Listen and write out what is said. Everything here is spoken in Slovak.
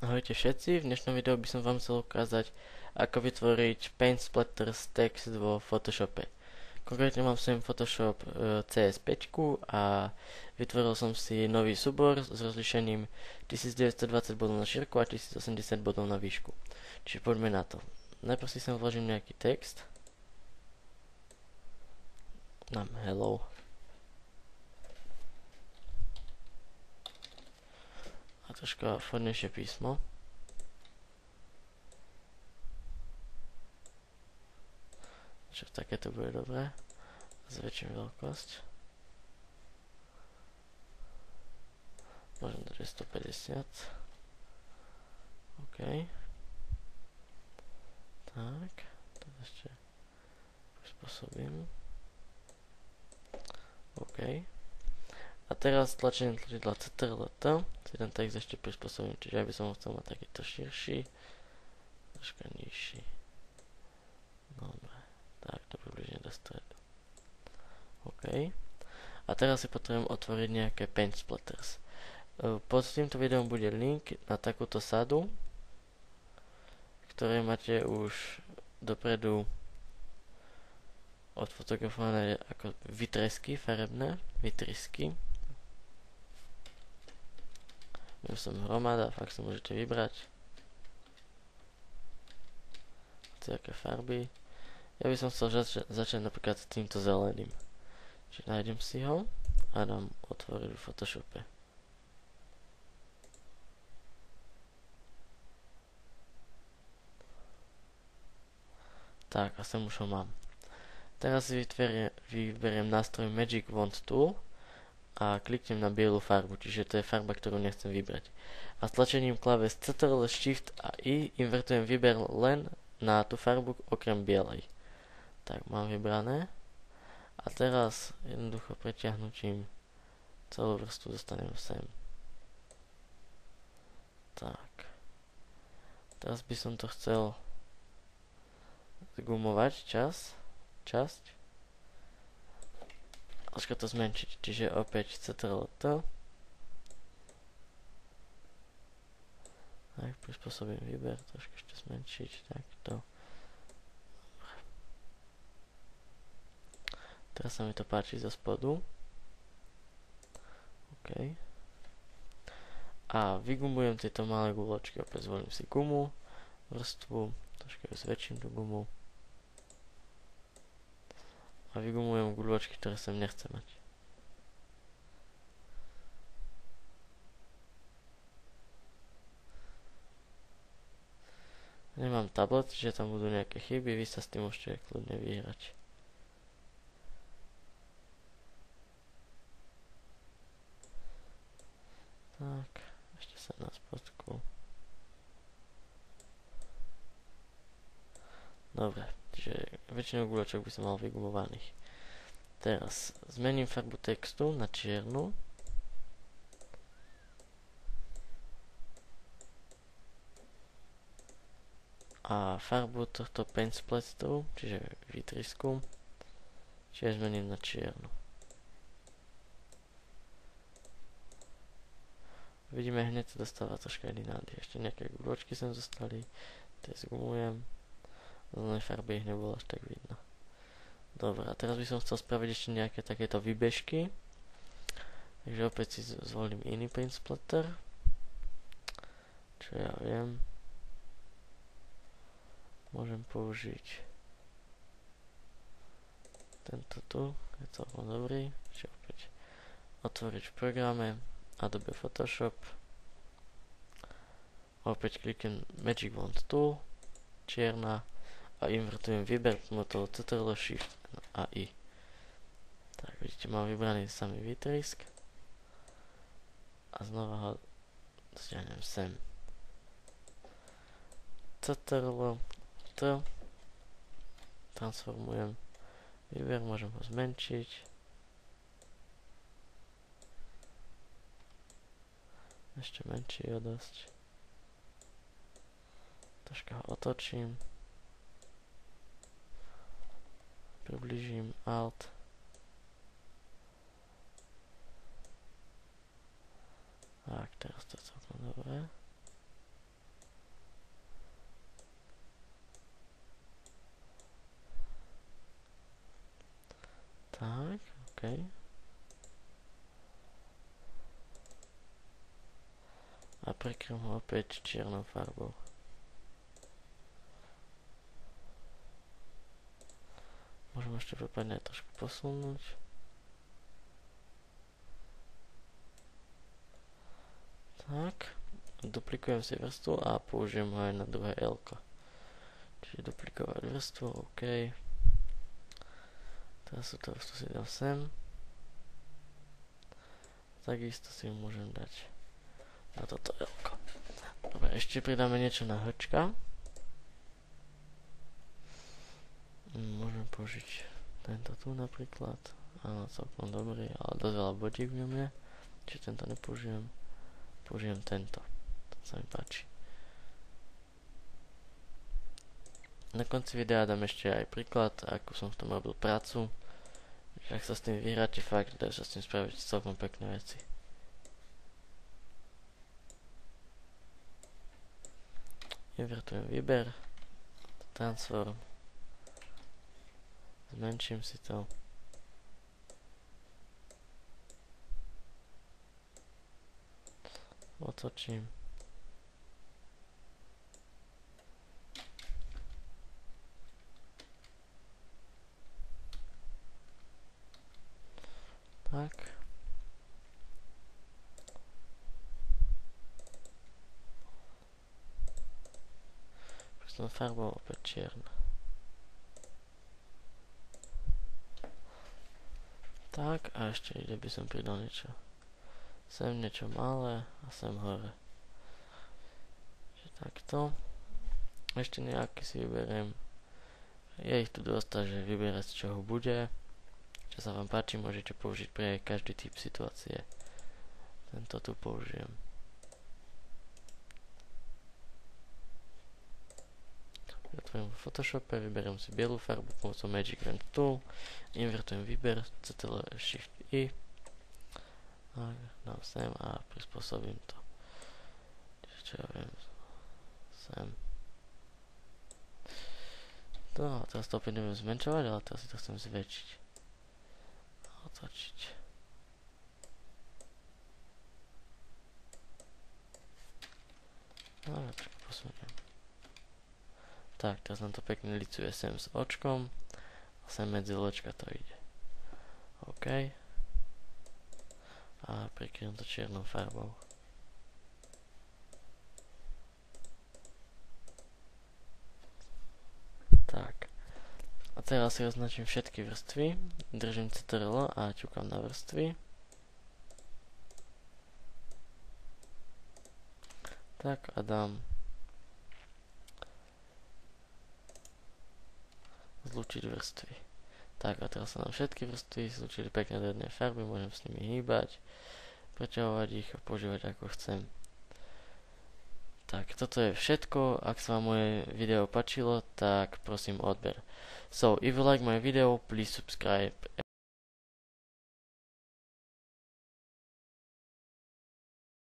Ahojte všetci, v dnešnom videu by som vám chcel ukázať, ako vytvoriť Paint Splatters text vo Photoshope. Konkrétne mám sem Photoshop CS5 a vytvoril som si nový súbor s rozlíšením 1920 bodov na šírku a 1080 bodov na výšku. Čiže poďme na to. Najprv si sem vložím nejaký text. Dám hello. A troška fornejšie písmo. Čo takéto bude dobré. Zväčším veľkosť. Môžem dať 150. OK. Tak. To ešte prispôsobím. OK. A teraz tlačením tlačidla Ctrl+T si ten text ešte prispôsobím, čiže ja by som ho chcel mať takýto širší, troška nižší. Dobre, tak to približne do stredu. OK. A teraz si potrebujem otvoriť nejaké Paint Splatters. Pod týmto videom bude link na takúto sadu, ktoré máte už dopredu odfotografované ako vytresky farebné, vytrysky. Ja som hromada, fakt si môžete vybrať aké farby. Ja by som chcel začať napríklad s týmto zeleným. Čiže nájdem si ho a dám otvoriť v Photoshope. Tak, a sem už ho mám. Teraz si vyberiem nástroj Magic Wand Tool a kliknem na bielu farbu, čiže to je farba, ktorú nechcem vybrať. A stlačením kláves Ctrl, Shift a I invertujem výber len na tú farbu okrem bielej. Tak, mám vybrané. A teraz jednoducho pretiahnutím celú vrstvu dostanem sem. Tak. Teraz by som to chcel zgumovať časť. Troška to zmenšiť, čiže opäť Ctrl+T. Tak, prispôsobím výber, troška ešte zmenšiť, takto. Teraz sa mi to páči zo spodu. OK. A vygumujem tieto malé guločky, opäť zvolím si gumu, vrstvu, troška ju zväčším tú gumu. A vygumujem guľočky, ktoré sem nechcem mať. Nemám tablet, že tam budú nejaké chyby, vy sa s tým môžete kľudne vyhrať. Tak, ešte sa na spodku. Dobre, čiže väčšinou guľočok by som mal vygumovaných. Teraz zmením farbu textu na čiernu. A farbu tohto Paint Splatteru, čiže výtrysku, čiže zmením na čiernu. Vidíme, hneď sa dostáva troška iný nádych. Ešte nejaké guľočky sem zostali, tie zgumujem. Zelenej farby ich nebolo až tak vidno. Dobre, a teraz by som chcel spraviť ešte nejaké takéto výbežky. Takže opäť si zvolím iný Paint Splatter. Čo ja viem. Môžem použiť tento tu, je celkom dobrý. Čiže opäť otvoriť v programe Adobe Photoshop. Opäť kliknem Magic Wand Tool, čierna, a invertujem výber pomocou Ctrl, Shift a I. Tak, vidíte, mám vybraný samý výtrysk. A znova ho stiahnem sem. Ctrl+T. Transformujem výber, môžem ho zmenšiť. Ešte menší o dosť. Troška ho otočím. Priblížim Alt. Tak, teraz to je celkom dobré. OK. A prekryjem ho opäť čiernou farbou. Môžem ešte prípadne trošku posunúť. Tak. Duplikujem si vrstvu a použijem ho aj na druhé L-ko. Čiže duplikovať vrstvu, OK. Teraz tú vrstvu si dám sem. Takisto si ju môžem dať na toto L-ko. Dobre, ešte pridáme niečo na H-čka. Môžem použiť tento tu napríklad. Áno, celkom dobrý, ale dosť veľa bodík v ňom je. Čiže tento nepoužijem. Použijem tento. To sa mi páči. Na konci videa dám ešte aj príklad, ako som v tom robil prácu. Ak sa s tým vyhráte, fakt, dajú sa s tým spraviť celkom pekné veci. Invertujem výber, transform. Zmenším si to. Otočím. Tak. Som farbou opäť čierna. Tak, a ešte ide by som pridal niečo. Sem niečo malé a sem hore. Čiže takto. Ešte nejaký si vyberiem. Je ich tu dosť, takže vyberať z čoho bude. Čo sa vám páči, môžete použiť pre každý typ situácie. Tento tu použijem. Otvorím v Photoshope, vyberiem si bielú farbu pomocou Magic Wand Tool, invertujem výber, Ctrl Shift I a dám sem a prispôsobím to. Čo ja viem, sem. No a teraz to opäť neviem zmenšovať, ale teraz si to chcem zväčšiť. A otočiť. No a trošku posuniem. Tak, teraz nám to pekne licuje sem s očkom a sem medzi ločka to ide. OK. A prekryjem to čiernou farbou. Tak. A teraz si označím všetky vrstvy. Držím Ctrl a ťukám na vrstvy. Tak a dám zlúčiť vrstvy. Tak a teraz sa nám všetky vrstvy zlúčili pekne do jednej farby, môžem s nimi hýbať, preťahovať ich a používať ako chcem. Tak, toto je všetko. Ak sa vám moje video páčilo, tak prosím odber. So, if you like my video, please subscribe.